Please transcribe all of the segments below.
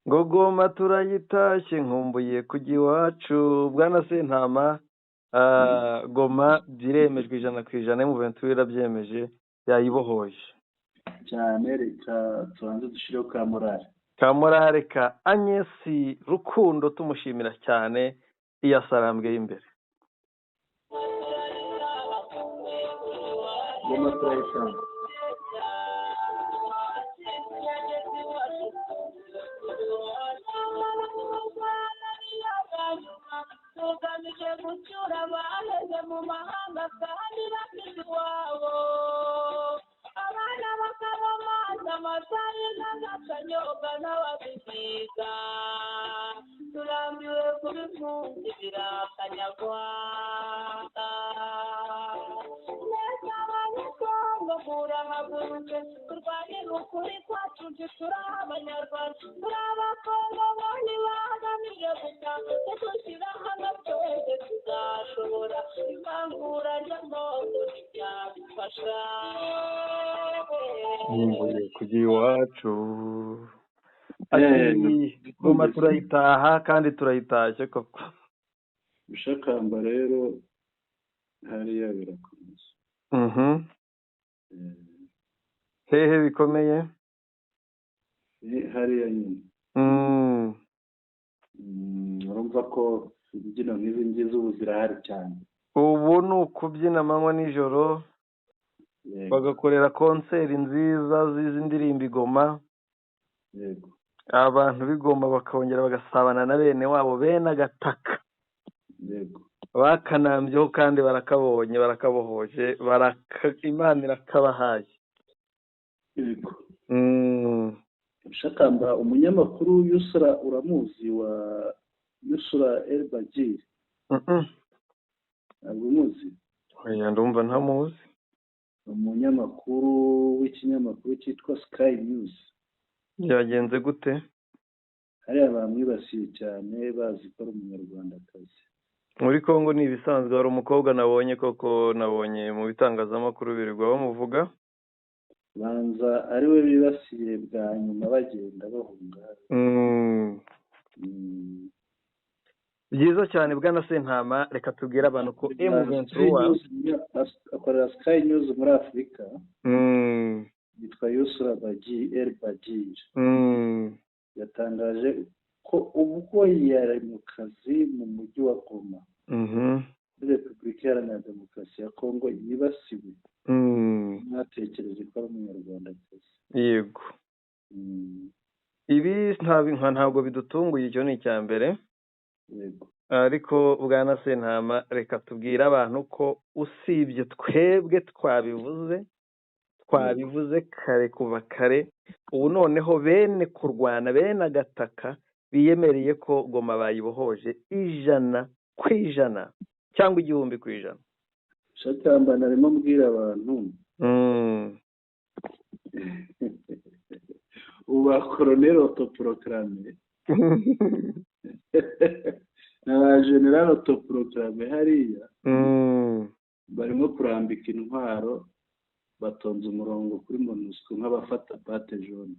ngo Goma turayitashye nkumbuye kujya iwacu bwana Sentama. Goma biremejwe 100% M23 irabyemeje yayibohoje cyane. Reka tubanze dushireho ka morale ka Agnes Rukundo tumushimira cyane iyasarambwe y'imbere. Goma turayitashye. tugamije gucyura abaheze mu mahanga kandi bafite iwabo, abana bakaba amazi amasari n'agatanyobwa n'ababisiga, turambiwe kubipfundikira akanyarwanda. Neza abanyekongo murahagurutse turwanire ukuri kwacu turi abanyarwanda, turi abakongo boni bahagamije gusa dushyira hamwe twese tuzashobora ivangura ry'amoko ntibyadufasha. Nkumbuye kujya iwacu. Goma turayitaha kandi turayitashye koko. Ushakamba rero hariya birakomeza. Hehe bikomeye? Hariya nyine. Urumva ko imbyino nk'izi ngizi ubu zirahari cyane. Ubu ni ukubyina amanywa nijoro, bagakorera konseri nziza z'izi ndirimbo Goma. Yego. Abantu b'Igoma bakongera bagasabana na bene wabo bene agataka. Yego. Bakanambyeho kandi barakabonye, barakabohoje, Imana irakabahaye. Yego. Ushakamba umunyamakuru Yusra uramuzi wa Yusra El-Bajir? Ntabwo umuzi? Oya ndumva ntamuzi. Umunyamakuru w'ikinyamakuru cyitwa Sky News. Yagenze gute? Hariya bamwibasiye cyane bazi ko ari umunyarwandakazi. Muri Kongo ni ibisanzwe, hari umukobwa nabonye koko, nabonye mu bitangazamakuru birirwa bamuvuga. Banza ari we bibasiye bwa nyuma bagenda bahunga. Byiza cyane bwana Sentama, reka tubwire abantu ko M23 akorera Sky News muri Afurika. Yitwa Yusra El-Bajir. Yatangaje ko ubwo yari mu kazi mu mujyi wa Goma, Repubulika Iharanira Demokarasi ya Kongo, yibasiwe. Mwatekereje ko ari umunyarwandakazi. Yego. Ibi ntabwo bidutunguye, icyo ni icya mbere. Yego. Ariko bwana Sentama, reka tubwire abantu ko usibye twebwe twabivuze kare kuva kare, ubu noneho bene kurwana bene agataka biyemereye ko Goma bayibohoje 100% cyangwa 1000%. Shakamba narimo mbwira abantu uba colonel autoproclamé na general autoproclamé hariya barimo kurambika intwaro, batonze umurongo kuri MONUSCO nk'abafata bate jaune.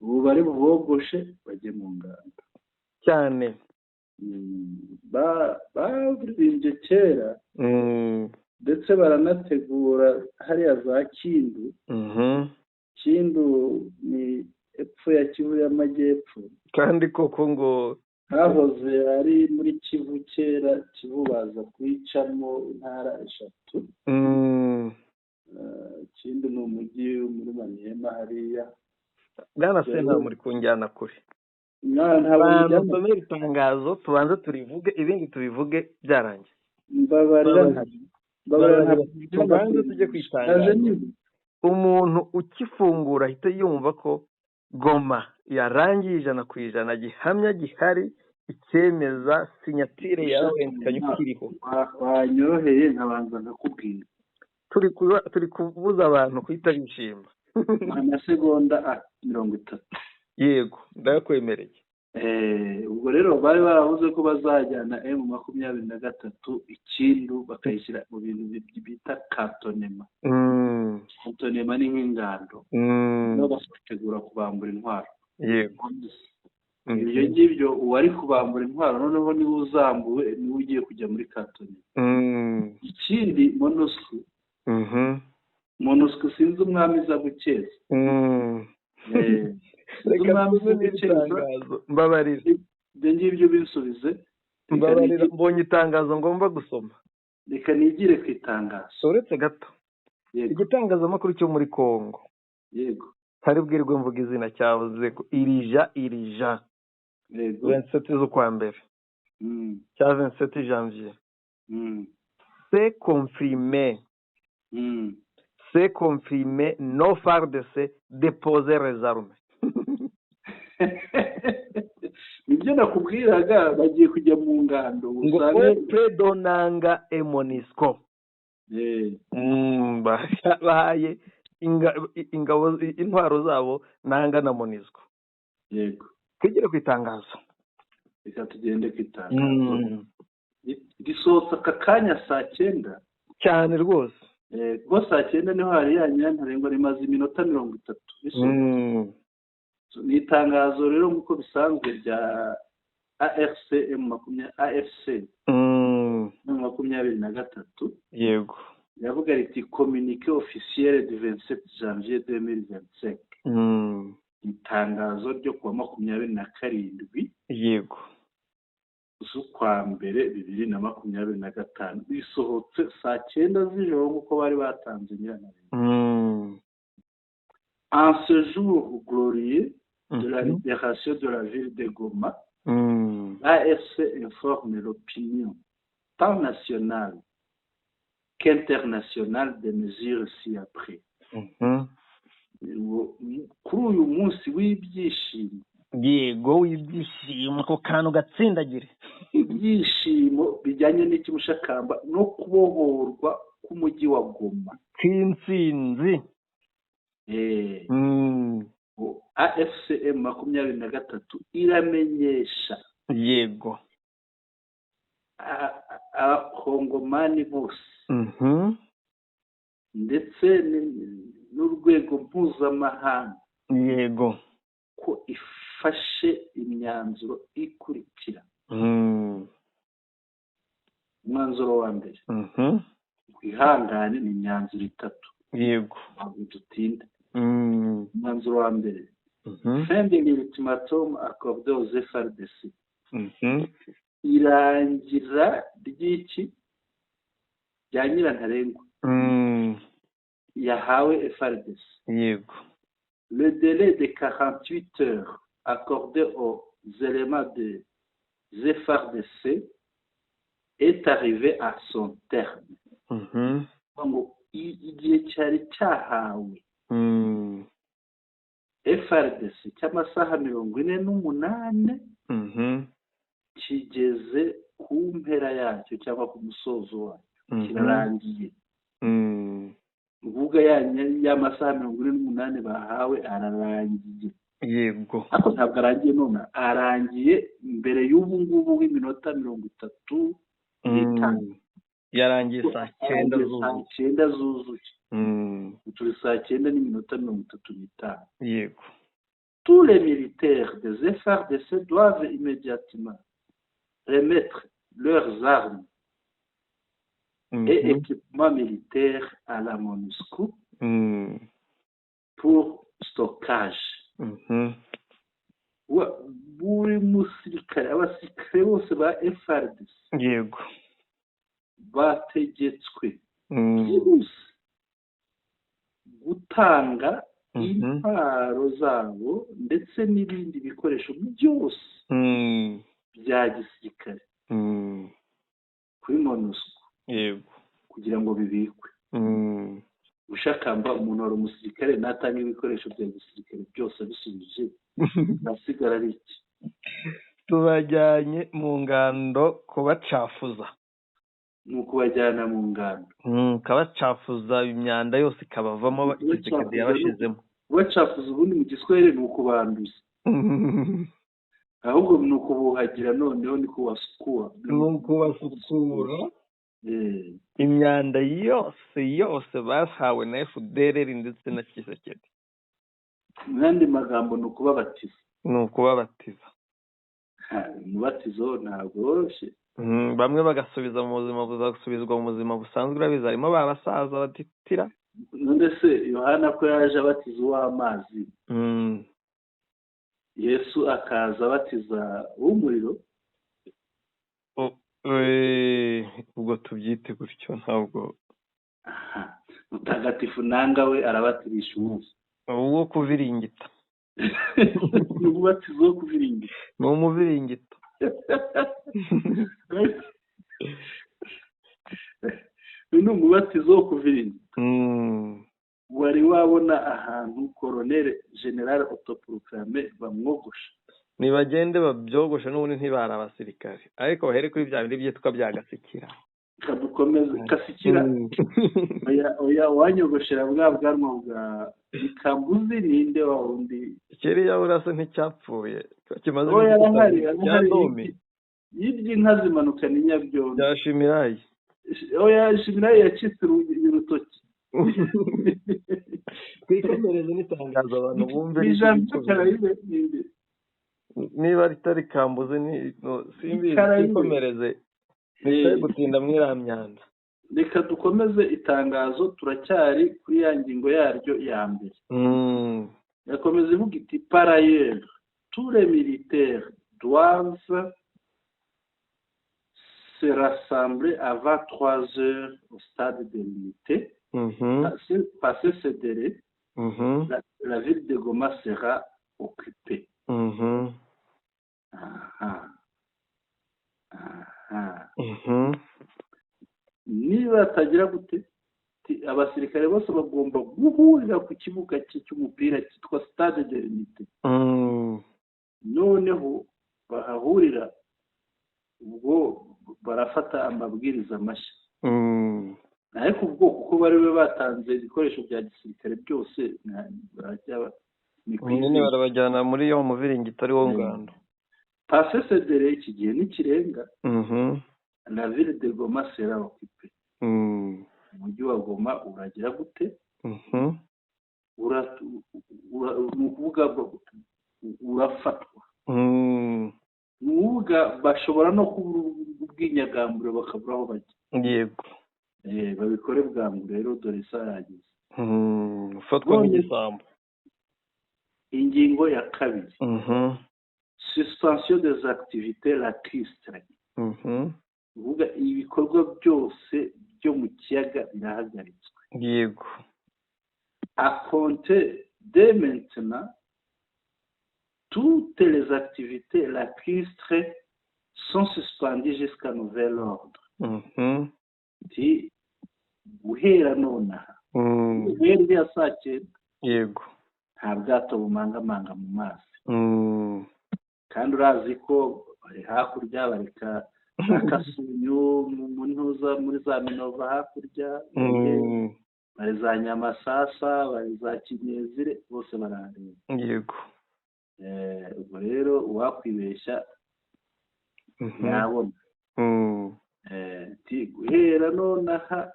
Ubu bari bubogoshe bajye mu nganda cyane. Baririmbye kera ndetse baranategura hariya za Kindu. Kindu ni epfo ya Kivu y'Amajyepfo, kandi koko ngo hahoze ari muri Kivu kera. Kivu baza kuyicamo intara 3. Kindu ni umujyi muri Maniema hariya. Bwana Sentama muri kunjyana kure. Ntabwo nsomera itangazo tubanze turivuge, ibindi tubivuge byarangiye. Mbabarira tubanze tujye kwitangaza. Umuntu ukifungura ahita yumva ko Goma yarangiye 100%, gihamya gihari, icyemeza sinyatire yawe kanyukiriho. Wanyoroheye nkabanza nkakubwira. Turi kubuza abantu kwita bishima. Amasegonda 30. Yego, ndakwemereye. Ubwo rero bari baravuze ko bazajyana M23 Ikindu bakayishyira mu bintu bita Kantonema. Kantonema ni nk'ingando. No bategura kubambura intwaro. yego ibyo ngibyo uwari kubambura intwaro noneho niwe uzambuwe niwe ugiye kujya muri katoni. Ikindi monusco sinzi umwami iza gukeza. Mbabarira ibyo ngibyo binsubize. Mbabarira mbonye itangazo ngomba gusoma. Reka nigire ku itangazo. Uretse gato igitangazamakuru cyo muri Kongo, yego hari bwirwe mvuga izina cyavuze ko irija 27 z'ukwa mbere cya 27 janvier c'est confirmé no FARDC déposer les armes. Ibyo nakubwiraga bagiye kujya mu ngando usange Predonanga e Monisco bahaye ingabo intwaro zabo nanga na Monisco. Yego tugere ku itangazo. Reka tugende ku itangazo. Risohotse aka kanya saa 9 cyane rwose. Rwose saa 9 niho hari yanyantarengwa rimaze iminota 30. Ni itangazo rero nk'uko bisanzwe rya AFC 23. Yego yavuga riti communiqué officiel du 27 janvier 2025. Itangazo ryo kuwa 27. Yego z'ukwa mbere 2025 bisohotse saa 9 z'ijoro nk'uko bari batanze nyirantarengwa. En ce jour glorieux de la libération de la ville de Goma, l'AFC informe l'opinion tant nationale qu'internationale des mesures ci-après. Kuri uyu munsi w'ibyishimo. Yego w'ibyishimo ko kantu gatsindagire. Ibyishimo bijyanye n'ikimushakamba no kubohorwa k'umujyi wa Goma. K'intsinzi. AFC 23 iramenyesha yego abakongomani bose ndetse n'urwego mpuzamahanga yego ko ifashe imyanzuro ikurikira. Umwanzuro wa mbere kwihangane ni imyanzuro 3. yego ntabwo dutinda. Umwanzuro wa mbere fin de l'ultimatum accordé aux FARDC. Irangira ry'iki rya nyirantarengwa yahawe FARDC. yego Le délai de 48 heures accordé aux éléments des FARDC est arrivé à son terme. Igihe cyari cyahawe FARDC cy'amasaha 48 kigeze ku mpera yacyo cyangwa ku musozo wacyo kirarangiye. Uvuga y'amasaha 48 bahawe ararangiye. yego ariko ntabwo arangiye none, arangiye mbere y'ubu ngubu w'iminota 35. yarangiye saa 9 zuzuye. Turi saa 9 n'iminota 35. yego Tous les militaires des FARDC doivent immédiatement remettre leurs armes et équipements militaires à la MONUSCO pour stockage. Buri musirikare, abasirikare bose ba FARDC yego bategetswe byihuse gutanga intwaro zabo ndetse n'ibindi bikoresho byose bya gisirikare kuri MONUSCO yego kugira ngo bibikwe. Ushakamba umuntu wari umusirikare natanga ibikoresho bya gisirikare byose abisubije nasigara ari iki? Tubajyanye mu ngando kubacafuza. Ni ukubajyana mu ngando kabacafuza imyanda yose ikabavamo igisirikare yabashizemo. Kubacafuza ubundi mu Giswahili ni ukubanduza. Ahubwo ni ukubuhagira noneho ni kubasukura. Imyanda yose bahawe na FDLR ndetse na Tshisekedi. mu yandi magambo ni ukubabatiza. Umubatizo ntabwo woroshye. Bamwe bagasubizwa mu buzima busanzwe, urabizi harimo babasaza batitira. None se Yohana ko yaje abatiza uw'amazi, Yesu akaza abatiza uw'umuriro? Ubwo tubyite gutyo ntabwo. Mutagatifu nanga we arabatirisha umunsi uwo kuviringita. Ni umubatizo wo kuviringita. Ni umuviringito. Ni umubatizo wo kuviringita. Wari wabona ahantu Colonel General Autoproclamé bamwogosha? Nibagende babyogosha n'ubundi ntibari abasirikare, ariko bahere kuri bya bindi byitwa bya gasikira. Kadukomeze kasikira. Oya wanyogoshera bwa bwanwa bwa Ikambuzi ninde wa wundi kiriya urase nticyapfuye kimaze ahari yibye inka zimanukana inyabyondo byashimirayi. Oya shimirayi yacitse urutoki. Twikomereze n'itangazo abantu bumve ijambo Karayibe ninde niba ritari Kambuzi ni simbi. Twikomereze nise gutinda mwiramyanda. Reka dukomeze itangazo, turacyari kuri ya ngingo yaryo ya mbere. Yakomeza ivuga iti par ailleurs tous les militaires doivent se rassembler avant 3 heures au stade de l'unité. Passer ce délai, la ville de Goma sera occupée. Niba atagira gute abasirikare bose bagomba guhurira ku kibuga cy'umupira cyitwa stade de l'unité. Noneho bahahurira ubwo barafata amabwiriza mashya. Ariko ubwo kuko bari batanze ibikoresho bya gisirikare byose nyine barabajyana muri yo muviringito ari wo ngando. Passer ce délai iki gihe n'ikirenga, la ville de Goma sera occupée. Umujyi wa Goma uragira gute? Urafatwa. Nuvuga bashobora no kubura ubwinyagambure bakabura aho bajya. Yego. Babikore bwangu rero dore isarangiza. Ufatwa nk'igisambo. Ingingo ya kabiri. Suspension des activités lacustres. Uvuga ibikorwa byose byo mu kiyaga birahagaritswe. Yego. À compter dès maintenant, toutes les activités lacustres sont suspendues jusqu'à nouvel ordre. Guhera nonaha. Guhera ya saa 9. Yego. Nta bwato bumangamanga mu mazi. Kandi urazi ko bari hakurya bareka Kasunyu mu ntuza muri za Minova hakurya, bari za Nyamasasa, bari za Kinyezire, bose barareba. Yego. Ubwo rero uwakwibeshya yabona. Guhera nonaha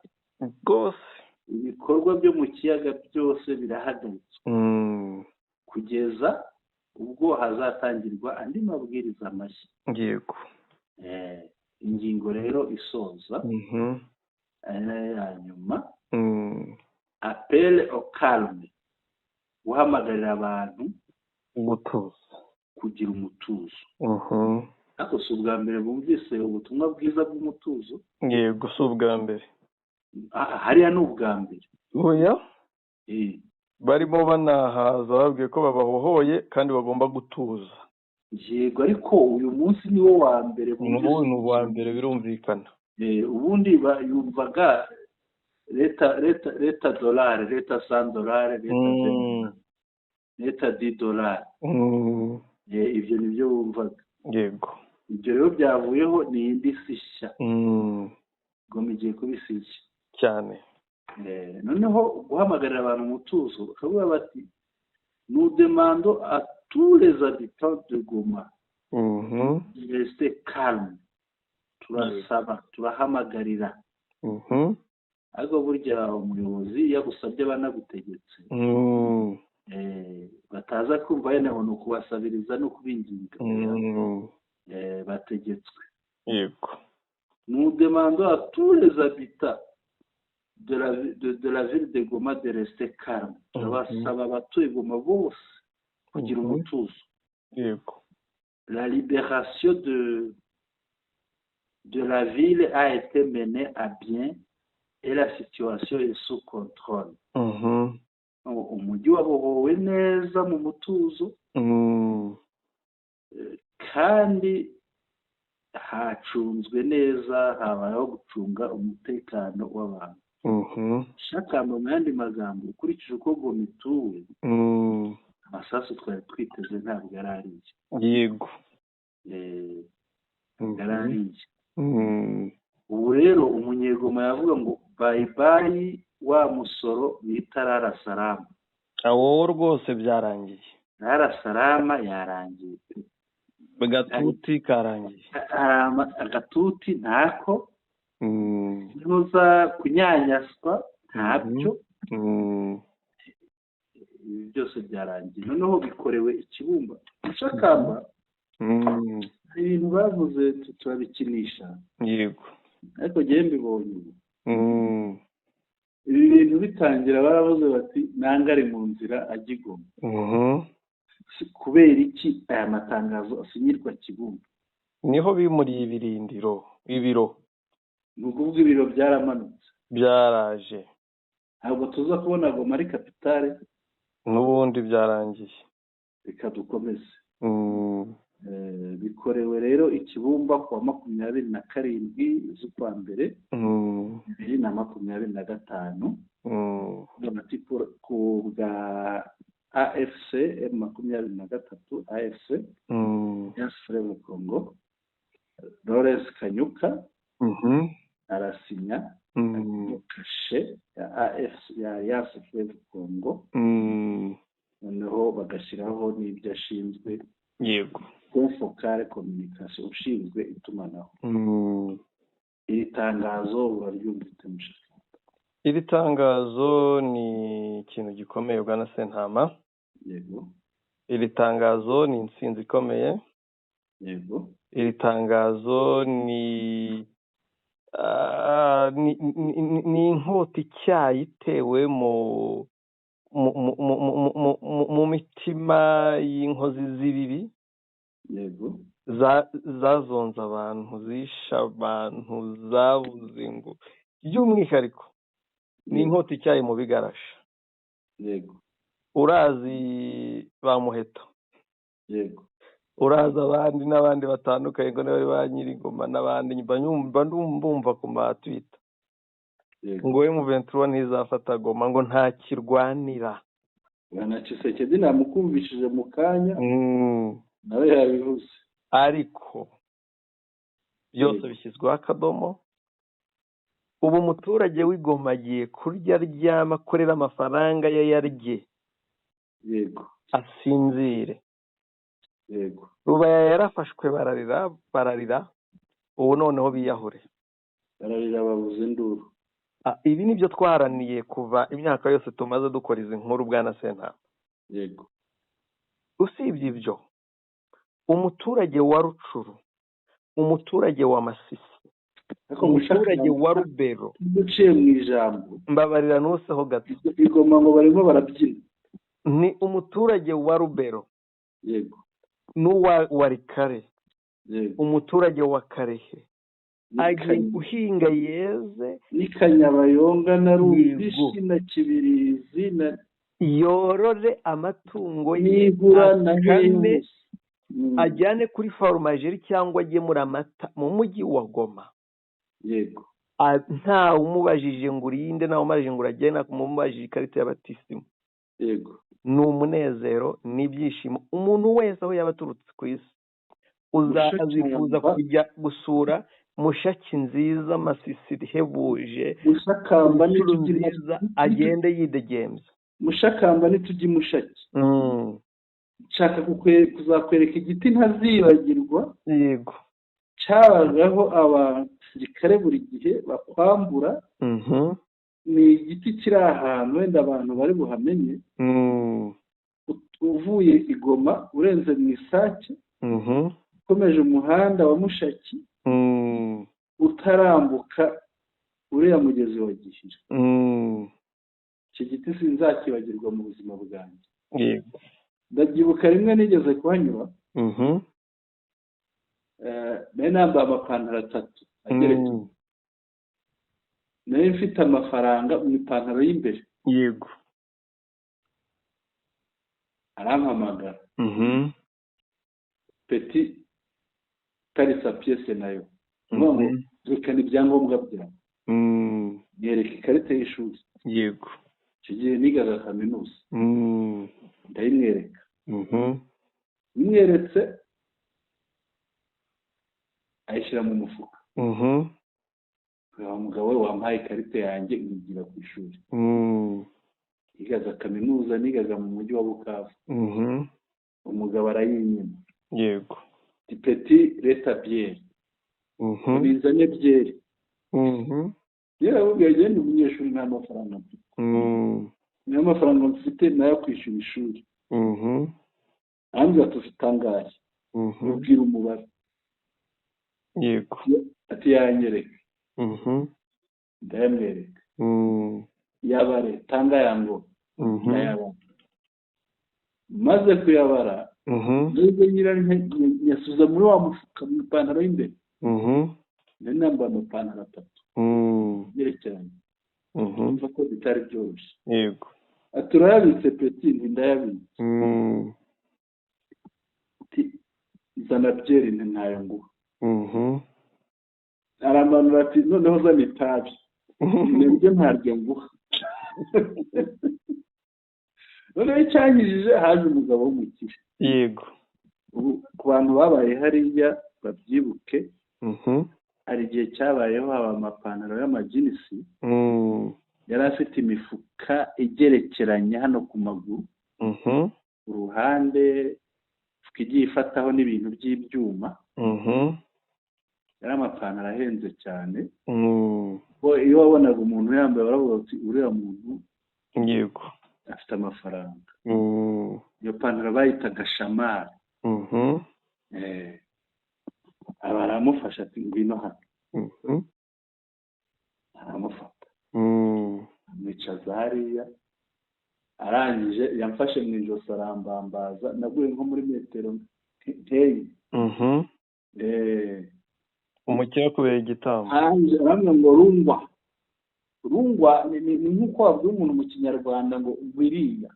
rwose ibikorwa byo mu kiyaga byose birahagaritswe kugeza ubwo hazatangirwa andi mabwiriza mashya. Yego. Ingingo rero isoza ya nyuma, appel au calme, guhamagarira abantu umutuzo, kugira umutuzo. Ariko si ubwa mbere bumvise ubutumwa bwiza bw'umutuzo. Yego, si ubwa mbere. Hariya ni ubwa mbere. Oya. Barimo banahaza babwiye ko babahohoye kandi bagomba gutuza. Yego, ariko uyu munsi ni wo wa mbere. Ubu ni uwa mbere birumvikana. Ubundi yumvaga leta dolari, leta $100, leta $10. Ibyo nibyo wumvaga. Yego. Ibyo rero byavuyeho ni indi sishya. Goma igiye kubisishya cyane. Noneho guhamagarira abantu umutuzo bakavuga bati nous demandons à tous les habitants de Goma de rester calme. Turasaba, turahamagarira. Ariko burya umuyobozi yagusabye banagutegetse bataza kumva yenda ngo ni ukubasabiriza no kubinginga bategetswe. Yego. Nous demandons à tous les habitants de la ville de Goma de rester calme. Turabasaba abatuye Goma bose kugira umutuzo. Yego. La libération de la ville a été menée à bien et la situation est sous contrôle. Umujyi wabohowe neza mu mutuzo kandi hacunzwe neza, habayeho gucunga umutekano w'abantu. Shakamba mu yandi magambo ukurikije uko Goma ituwe, amasasu twari twiteze ntabwo yari ariye. Yego. Yari ariye. Ubu rero umunyegoma yavuga ngo bayibayi wa musoro bita rarasarama. Awo rwose byarangiye. Rarasarama yarangiye. Agatuti karangiye. Agatuti ntako. Ntuza kunyanyaswa ntabyo. Ibi byose byarangiye. Noneho bikorewe Ikibumba. Shakamba ibintu bavuze turabikinisha. Yego. Ariko ngiye mbibonye ubu. Ibi bintu bitangira baravuze bati nangare mu nzira ajya i Goma. Kubera iki aya matangazo asinyirwa Kibumba? Niho bimuriye ibiro. Ni ukuvuga ibiro byaramanutse. Byaraje. Ntabwo tuza kubona Goma ari kapitale. N'ubundi byarangiye. Reka dukomeze. Bikorewe rero Ikibumba kuwa 27 z'ukwa mbere 2025 ku bwa AFC M23 AFC Yasfre mu Congo. Lawrence Kanyuka arasinya kashe ya AFC ya Yasfre mu Congo, noneho bagashyiraho n'ibyo ashinzwe. Yego. Focale communication ushinzwe itumanaho. Iri tangazo uraryumvise mushaka? Iri tangazo ni ikintu gikomeye Bwana Sentama. Yego. Iri tangazo ni intsinzi ikomeye. Yego. Iri tangazo ni inkota icyayi itewe mu mitima y'inkozi z'ibibi. Yego. Zazonze abantu, zisha abantu, zabuze ngo by'umwihariko ni inkota icyayi mu bigarasha. Yego. Urazi ba Muheto. Yego. Uraza abandi n'abandi batandukanye ngo bari ba Nyirigoma n'abandi bumva ku matwita. Ngo M23 ntizafata Goma, ngo nta kirwanira. Bwana Tshisekedi namukumvishije mu kanya. Nawe yabivuze. Ariko byose bishyizweho akadomo. Ubu umuturage w'Igoma agiye kurya ryama akorera amafaranga ye yarye. Yego. Asinzire. Yego. Rubaya yarafashwe bararira. Ubu noneho biyahure. Bararira babuze induru. Ibi nibyo twaharaniye kuva imyaka yose tumaze dukora izi nkuru Bwana Sentama. Yego. Usibye ibyo, umuturage wa Rucuru, umuturage wa Masisi, umuturage wa Rubero, duciye mu ijambo mbabarira nuseho gato. Igoma ngo barimo barabyina. Ni umuturage wa Rubero. Yego. N'uwa Warikare. Yego. Umuturage wa Karehe agiye guhinga yeze n'Ikanyabayonga na Rubishi na Kibirizi na yorore amatungo y'igura na Hene, ajyane kuri farumajeri cyangwa agemura amata mu mujyi wa Goma. Yego. Nta umubajije ngo urinde, nta umubajije ngo uragena, kumubajije ikarita y'abatisimu. Yego. Ni umunezero n'ibyishimo. Umuntu wese aho yaba aturutse ku isi azifuza kujya gusura Mushaki nziza, Masisi ihebuje, Mushakamba nziza, agende yidegembya. Mushakamba nitujye Mushaki. Nshaka kuzakwereka igiti ntazibagirwa. Yego. Cyabagaho abasirikare buri gihe bakwambura. Ni igiti kiri ahantu wenda abantu bari buhamenye. uvuye i Goma urenze mu Isake ukomeje umuhanda wa Mushaki utarambuka uriya mugezi wa Gihira. Iki giti sinzakibagirwa mu buzima bwanjye. Yego. Ndabyibuka rimwe nigeze kuhanyura nari nambaye amapantaro 3 agerekeranye. Nari mfite amafaranga mu ipantaro y'imbere. Yego. Arampamagara. Petit karisa pièce nayo. Ngo dukana ibyangombwa byawe. Yereka ikarita y'ishuri. Yego. Icyo gihe nigaga kaminuza. Ndayimwereka. Imweretse ayishyira mu mufuka. Uwo mugabo we wampaye ikarita yanjye ngigira ku ishuri. Nigaga kaminuza, nigaga mu mujyi wa Bukavu. Umugabo arayinyima. Yego. Petit leta bière. Bizanye byeri. Yewe ugende umunyeshuri nta mafaranga mfite. Niyo mafaranga mfite nayo kwishyura ishuri. Hanze atufite angahe. Ubwira umubare. Yego. Ati yanyereka. Ndayamwereka. Yabare tanga yango. Ndayabara. Maze kuyabara. Nubwo nyasubiza muri wa mufuka mu ipantaro y'imbere. Nari nambaye amapantaro 3. Yerekeranye. Umva ko bitari byoroshye. Yego. Aturayabitse Petit ndayabitse. Zana byeri ntayo nguha. Aramanura ati noneho zana itabi. Nibyo ntaryo nguha. Noneho cyanyijije haje umugabo w'umukire. Yego. Ku bantu babaye hariya babyibuke. Hari igihe cyabayeho haba amapantaro y'amajinisi. Yari afite imifuka igerekeranye hano ku maguru. Uruhande igiye ifataho n'ibintu by'ibyuma. Yari amapantaro ahenze cyane. Iyo wabonaga umuntu yambaye waravuga uti uriya muntu yego afite amafaranga. Iyo pantaro bayitaga shamari. Abaramufasha ati ngwino hano. Aramufata. Amwicaza hariya. Arangije yamfashe mu ijosi arambambaza. Naguye nko muri metero nkeyi. Umukire kubera igitambo. Aramwe ngo rungwa. Rungwa ni nk'uko wabwira umuntu mu Kinyarwanda ngo wiriya.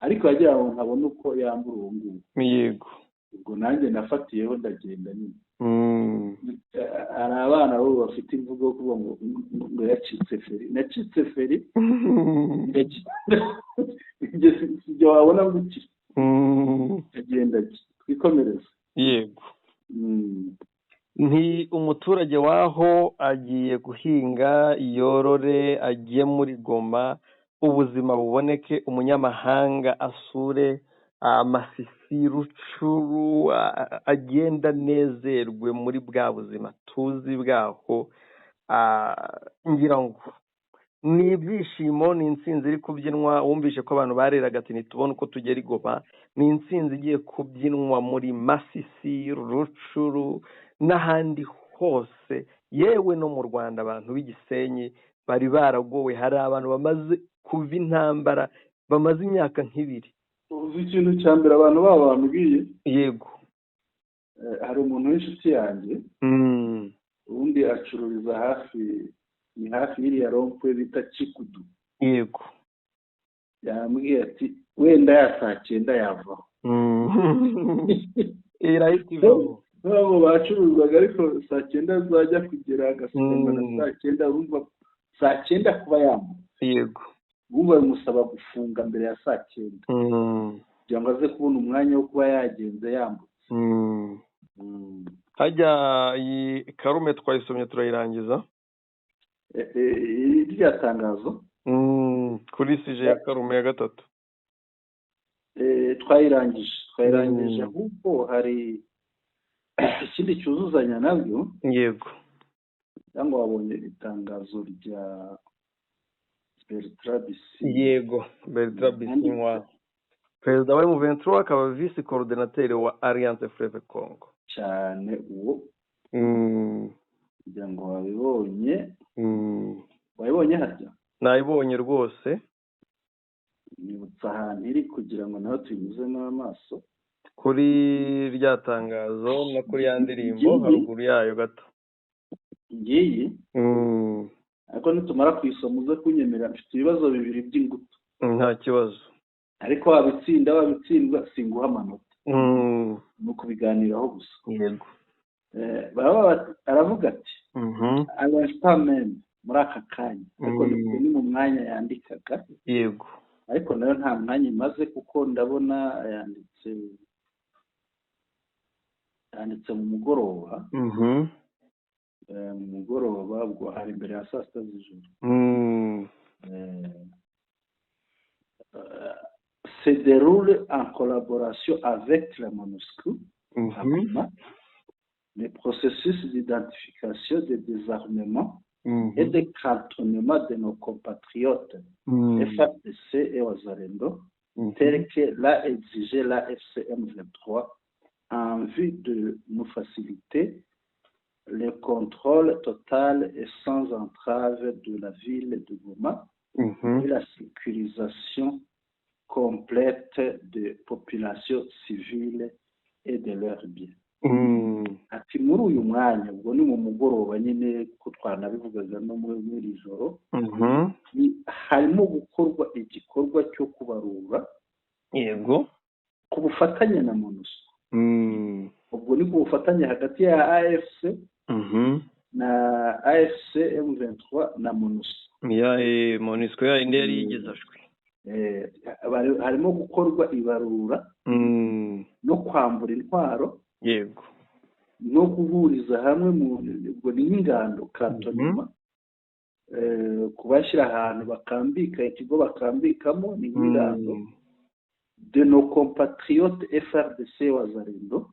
Ariko yagira ngo nkabona uko yambura uwo nguwo. Yego. Ubwo nanjye nafatiyeho ndagenda nyine. Hari abana bo bafite imvugo yo kuvuga ngo yacitse feri. Nacitse feri. Ibyo wabona gutya. Agenda twikomereza. Yego. Nti umuturage waho agiye guhinga yorore agiye muri Goma ubuzima buboneke umunyamahanga asure Masisi Rucuru agenda nezerwe muri bwa buzima tuzi bwaho ngira ngo ni ibyishimo ni intsinzi iri kubyinwa wumvishe ko abantu bareraga ati nitubone uko tugera i Goma ni intsinzi igiye kubyinwa muri Masisi Rucuru n'ahandi hose yewe no mu Rwanda abantu b'Igisenyi bari baragowe hari abantu bamaze kuva intambara bamaze imyaka nk'ibiri. Uzi ikintu cya mbere abantu baba bambwiye? Yego. Hari umuntu w'inshuti yanjye ubundi acururiza hafi y'iriya rompwe bita Kikudu. Yego. Yambwiye ati wenda ya saa 9 yavaho. Irahita ivaho. Nabo bacuruzwaga ariko saa 9 zajya kugera agasanga na saa 9 urumva saa 9 kuba yambu. Yego. Bumva bimusaba gufunga mbere ya saa 9. Kugira ngo aze kubona umwanya wo kuba yagenze yambutse. Hajya iyi Karume twayisomye turayirangiza. Irya tangazo. Kuri sije ya Karume ya 3. Twayirangije ahubwo hari ikindi cyuzuzanya nabyo. Yego. Cyangwa wabonye itangazo rya Bertrand Bisimwa. Yego, Bertrand Bisimwa perezida wa M23 akaba vice coordinateur wa Alliance Fleuve Congo cyane uwo kugira ngo wabibonye harya nayibonye rwose nibutsa ahantu iri kugira ngo nawe tuyinyuze n'amaso kuri rya tangazo no kuri ya ndirimbo haruguru yayo gato ngiyi ariko nitumara kuyisoma uze kunyemerera mfite ibibazo bibiri by'ingutu nta kibazo ariko wabitsindwa singuha amanota ni ukubiganiraho gusa yego aravuga ati abastamene muri aka kanya ariko ni mu mwanya yandikaga yego ariko nayo nta mwanya imaze kuko ndabona yanditse mu mugoroba mu mugoroba ubwo hari imbere ya saa sita z'ijoro se déroule en collaboration avec la MONUSCO le processus d'identification de désarmement et de cantonnement de nos compatriotes FARDC et Wazalendo tel que l'a exigé la FCM 23 en vue de nous faciliter le contrôle total et sans entrave de la ville de Goma et la sécurisation complète des populations civiles et de leurs biens. Ati muri uyu mwanya ubwo ni mu mugoroba nyine ko twanabivugaga no muri iri joro harimo gukorwa igikorwa cyo kubarura yego ku bufatanye na MONUSCO ubwo ni ku bufatanye hagati ya AFC na AFC M23 na MONUSCO MONUSCO indi yari yigezashwe harimo gukorwa ibarura no kwambura intwaro yego no guhuriza hamwe ubwo ni nk'ingando kantonema kubashyira ahantu bakambika ikigo bakambikamo ni nk'ingando de nos compatriotes FARDC Wazalendo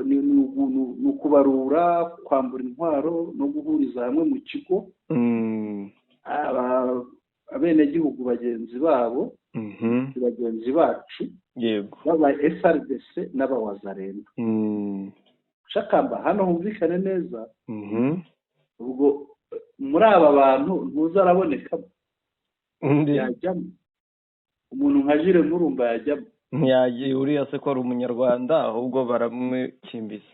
ni ukubarura kwambura intwaro no guhuriza hamwe mu kigo abenegihugu bagenzi babo bagenzi bacu yego baba FARDC n'abawazalendo shakamba hano humvikane neza ubwo muri aba bantu ntuzarabonekamo yajyamo umuntu nka Jire Murumba yajyamo ntiyagiye uriya se ko ari umunyarwanda ahubwo baramukimbiza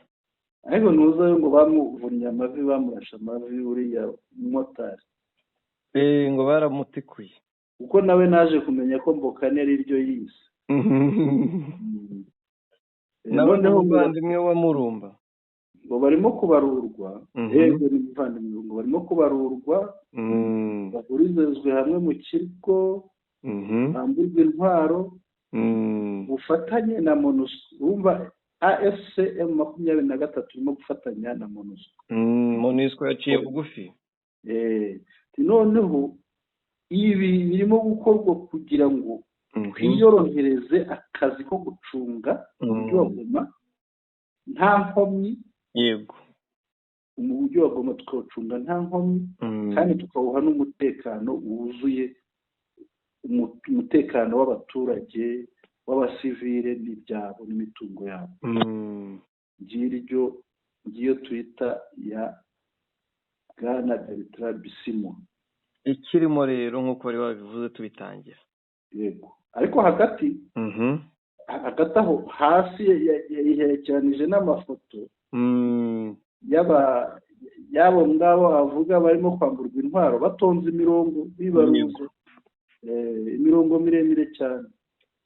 ariko ntuzayo ngo bamuvunnye amavi bamurasha amavi uriya mumotari ngo baramutikuye kuko nawe naje kumenya ko Mbokane ari ryo yise noneho umuvandimwe wa Murumba ngo barimo kubarurwa yego ni umuvandimwe ngo barimo kubarurwa bahurizezwe hamwe mu kigo bamburwa intwaro bufatanye na MONUSCO urumva AFCM 23 irimo gufatanya na MONUSCO MONUSCO yaciye bugufi noneho ibi birimo gukorwa kugira ngo twiyorohereze akazi ko gucunga umujyi wa Goma nta nkomyi yego umujyi wa Goma tukawucunga nta nkomyi kandi tukawuha n'umutekano wuzuye umutekano w'abaturage w'abasivile n'ibyabo n'imitungo yabo ngiyo twita ya Bwana Bertrand Bisimwa ikirimo rero nk'uko bari babivuze tubitangira yego ariko hagati aho hasi yiherekeranije n'amafoto yabo ngabo avuga barimo kwamburwa intwaro batonze imirongo bibaruje imirongo miremire cyane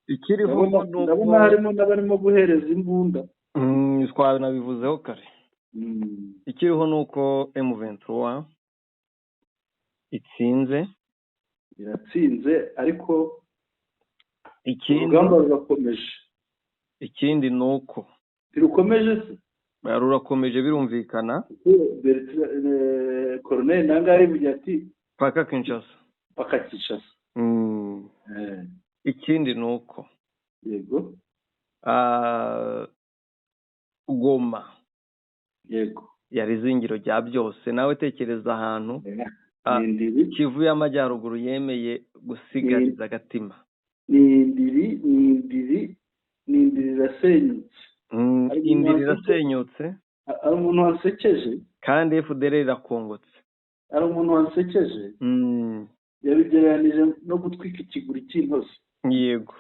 ikiriho ndabona harimo n'abarimo guhereza imbunda twanabivuzeho kare ikiriho nuko M23 iratsinze ariko urugamba rurakomeje ikindi nuko birukomeje se rurakomeje birumvikana Colonel Nangari bugira ati paka Kinshasa ikindi nuko yego Goma yego yari izingiro rya byose nawe tekereza ahantu Kivu y'Amajyaruguru yemeye gusigariza agatima. ni indiri irasenyutse. Indiri irasenyutse. Ari umuntu wansekeje. Kandi FDL irakongotse. Ari umuntu wansekeje. Yabigereranije no gutwika ikiguri cy'intozi. Yego.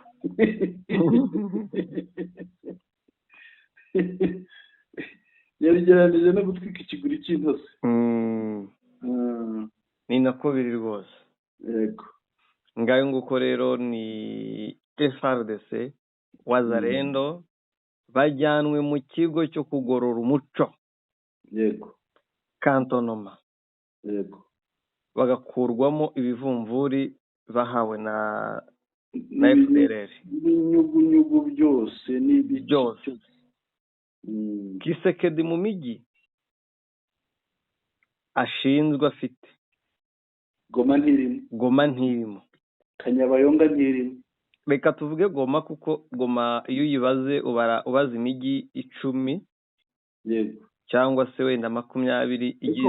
Yabigereranije no gutwika ikiguri cy'intozi. Ni nako biri rwose. Yego. Ngayo nguko rero ni FARDC Wazalendo bajyanwe mu kigo cyo kugorora umuco. Yego. Kantonoma. Yego. Bagakurwamo ibivumvuri bahawe na FDLR. N'inyugunyugu byose byose. Kisekedi mu migi ashinzwe afite. Goma ntirimo. Kanyabayonga ntirimo. Reka tuvuge Goma kuko Goma iyo uyibaze ubaza imigi 10. Yego. Cyangwa se wenda 20 igize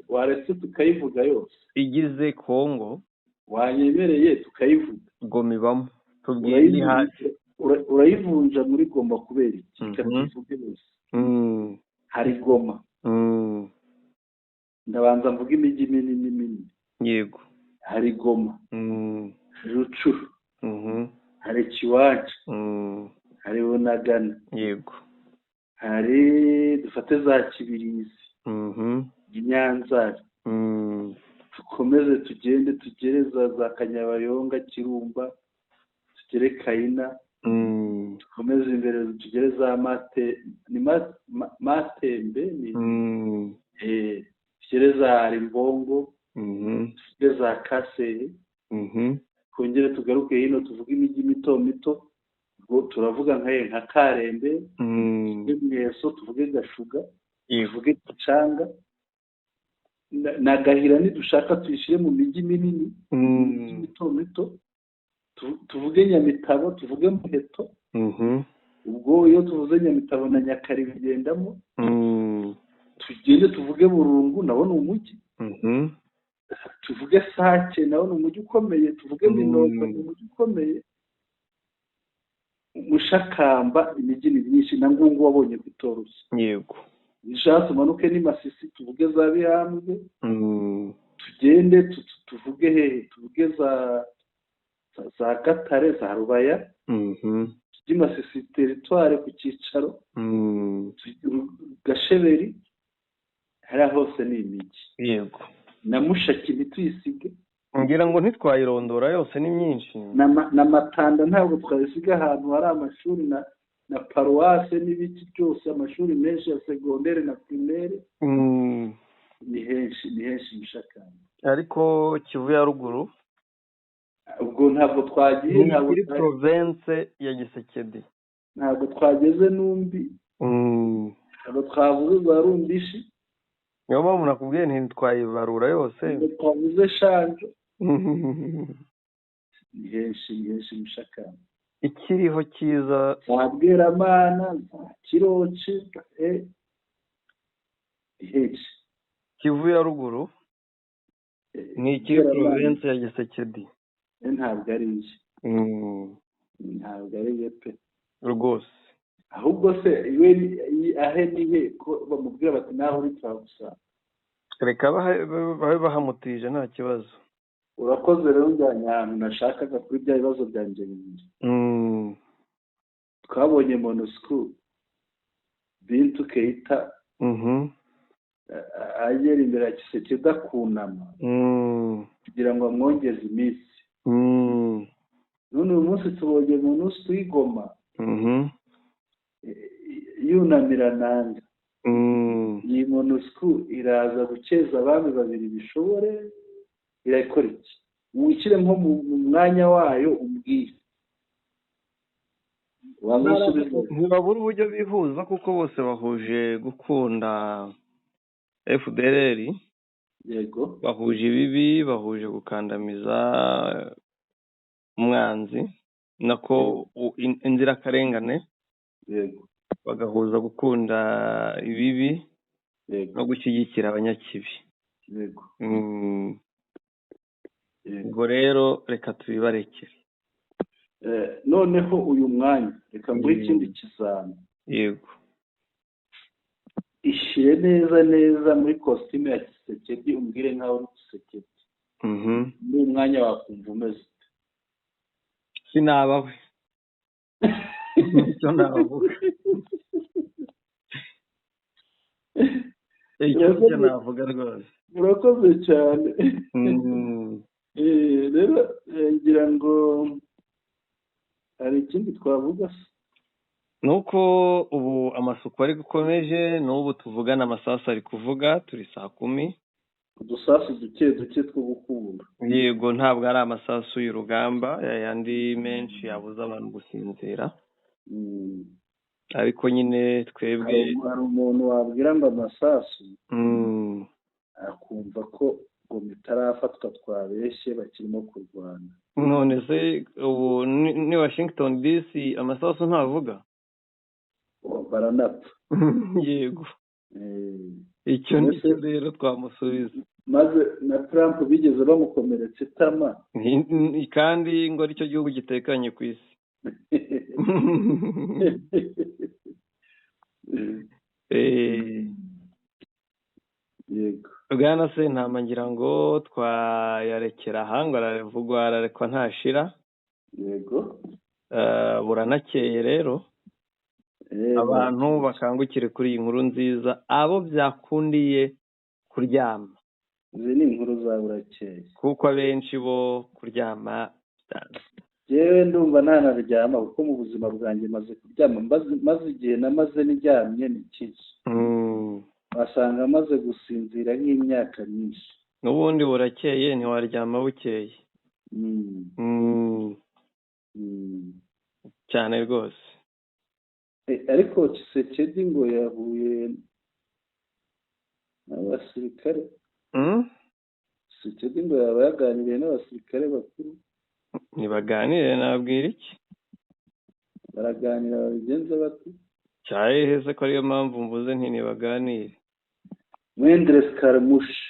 waretse tukayivuga yose. Igize Kongo. Wanyemereye tukayivuga. Goma ibamo. Tubwiye hafi. Urayivunja muri Goma kubera iki? Kabivuge yose. Hari Goma. Ndabanza mvuga imigi minini. Yego. Hari Goma. Rucuru. Hari Kiwanja. Hari Bunagana. Yego. Hari dufate za Kibirizi. Nyanza. Tukomeze tugende tugere za Kanyabayonga, Kirumba, tugere Kayina. Tukomeze imbere tugere za Matembe tugere za Rimbongo. Tugere za Kaseye. Kongere tugaruke hino tuvuge imigi mito ubwo turavuga nka Karembe, tuvuge Mweso, tuvuge Gashuga, tuvuge Kicanga na Gahira. Nidushaka tuyishyire mu migi minini mito tuvuge Nyamitabo, tuvuge Muheto. Ubwo iyo tuvuze Nyamitabo na Nyakari bigendamo. Tugende tuvuge Burungu, nabona umujyi. Tuvuge Sake, nabona umujyi ukomeye. Tuvuge Minova, umujyi ukomeye. Mushakamba, imigi myinshi na Ngungu wabonye kwitoroshye. Yego. Nishatse manuke ni Masisi, tuvuge za Bihambwe. Tugende tuvuge hehe, tuvuge za Gatare, za Rubaya. Tujye Masisi territoire ku cyicaro. Gasheberi. Hari hose ni imigi. Yego. Na Mushaki ntituyisige. Ngira ngo ntitwayirondora yose ni myinshi. Na Matanda ntabwo twayisiga ahantu hari amashuri na paruwase n'ibiki byose, amashuri menshi ya secondaire na primaire. Ni henshi Mushakamba. Ariko Kivu ya ruguru ubwo ntabwo twagiye, ntabwo kuri province ya Gisekedi. Ntabwo twageze Numbi. Ntabwo twavuze za Rumbishi. Niyo mpamvu nakubwiye ntitwayibarura yose. Twavuze Shanjo. Ni henshi Mushakamba. Ikiriho cyiza za Bweramana, za Kiroci. Henshi. Kivu ya ruguru ni ikiri province ya Gisekedi. Ntabwo ari iki. Ntabwo ari yepe rwose. Ahubwo se iwe ahe nihe ko bamubwira bati naho uri twagusa. Reka bahamutije nta kibazo. Urakoze rero njyanye ahantu nashakaga kuri bya bibazo byanjye bibiri. Twabonye MONUSCO Bintu Keita agera imbere ya Kisekedi akunama kugira ngo amwongeze iminsi. None uyu munsi tubonye MONUSCO y'Igoma yunamira nanga. Iyi MONUSCO iraza gukeza abami babiri bishobore. Irakora iki? Wikire nko mu mwanya wayo umbwire. Ntibabura uburyo bihuza kuko bose bahuje gukunda FDLR. Yego. Bahuje ibibi, bahuje gukandamiza umwanzi nako inzirakarengane. Yego. Bagahuza gukunda ibibi. Yego. No gushyigikira abanyakibi. Yego. ubwo rero reka tubibarekere. noneho uyu mwanya reka nguhe ikindi kizami. Yego. Ishyire neza neza muri kositimu ya Kisekedi umbwire nkaho uri Kisekedi. Muri uyu mwanya wakumva umeze ute? Sinabawe. Icyo navuga. Icyo navuga rwose. Murakoze cyane. Rero ngira ngo hari ikindi twavuga se? Nuko ubu amasuku ari gukomeje, n'ubu tuvugana amasasu ari kuvuga, turi 10:00. Udusasu duke duke two gukunda. Yego, ntabwo ari amasasu y'urugamba yandi menshi yabuza abantu gusinzira. Ariko nyine twebwe hari umuntu wabwira ngo amasasu akumva ko ngo mitarafatwa twabeshye bakirimo kurwana. None se ubu ni Washington DC amasasu ntavuga? Baranapfa. Yego. Icyo nicyo rero twamusubiza. Maze na Trump bigeze bamukomeretsa itama. Kandi ngo aricyo gihugu gitekanye ku isi. Yego. Bwana Sentama ngira ngo twayarekera aha ngo ararekwa ntashira. Yego. Buranakeye rero. Abantu bakangukire kuri iyi nkuru nziza, abo byakundiye kuryama. Izi ni inkuru za burakeye. Kuko abenshi bo kuryama yewe ndumva ntanaryama kuko mu buzima bwanjye maze kuryama maze igihe namaze niryamye ni kiki. Wasanga maze gusinzira nk'imyaka myinshi. N'ubundi burakeye ntiwaryama bukeye. Cyane rwose. Ariko Kisekedi ngo yahuye n'abasirikare. Kisekedi ngo yaba yaganiriye n'abasirikare bakuru. Ntibaganire nabwira iki? Baraganira babigenza bati? Cyaye heze ko ariyo mpamvu mvuze nti ntibaganire. Mwendere Skaramushi.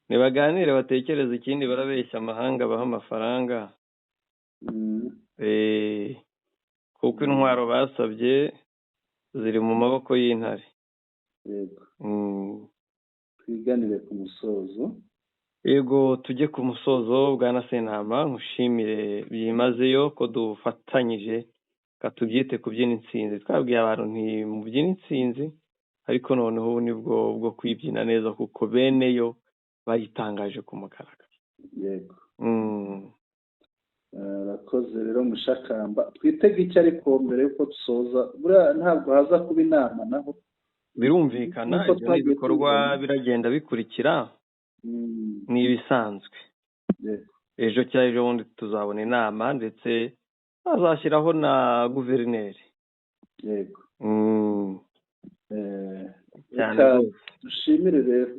Ntibaganire batekereza ikindi barabeshya amahanga baha amafaranga. Kuko intwaro basabye ziri mu maboko y'intare. Yego. Twiganire ku musozo. Yego, tujye ku musozo. Bwana Sentama nkushimire byimazeyo ko dufatanyije katubyite kubyina intsinzi. Twabwiye abantu nti mubyina intsinzi, ariko noneho ubu nibwo bwo kwibyina neza kuko beneyo bayitangaje ku mugaragaro. Yego. Rakoze rero Mushakamba, twitege icyo ariko mbere yuko dusoza buriya ntabwo haza kuba inama naho birumvikana ibyo ni ibikorwa biragenda bikurikira ni ibisanzwe. Ejo cyangwa ejo bundi tuzabona inama ndetse bazashyiraho na guverineri. Yego.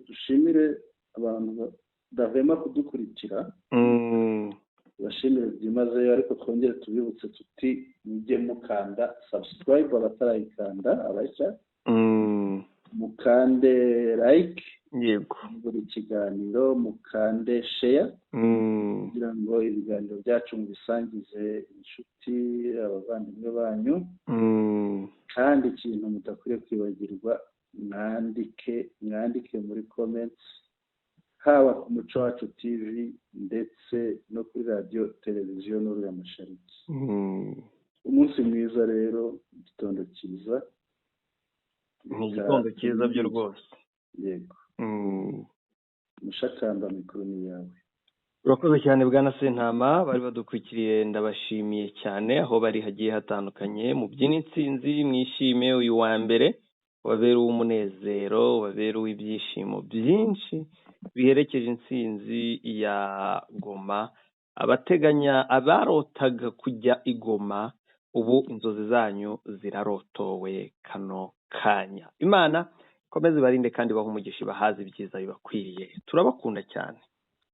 Dushimire abantu badahwema kudukurikira. Bashimire byimazeyo, ariko twongere tubibutse tuti mujye mukanda subscribe abatarayikanda abashya, mukande like. Yego. Buri kiganiro mukande share kugira ngo ibiganiro byacu mubisangize inshuti abavandimwe banyu. Kandi ikintu mudakwiriye kwibagirwa, mwandike muri comments, haba ku Muco Wacu TV ndetse no kuri radio televiziyo n'uriya Mashariki. Umunsi mwiza rero, igitondo cyiza. Ni igitondo cyiza byo rwose. Yego. Mushakamba, mikoro ni yawe. Urakoze cyane Bwana Sentama, bari badukurikiriye ndabashimiye cyane aho bari hagiye hatandukanye. mu byina intsinzi mwishime uyu wa mbere wabera umunezero, wabera ibyishimo byinshi biherekeje intsinzi ya Goma. Abateganya abarotaga kujya i Goma, ubu inzozi zanyu zirarotowe kano kanya. Imana komeze barinde kandi baha umugisha bahaze ibyiza bibakwiriye. Turabakunda cyane.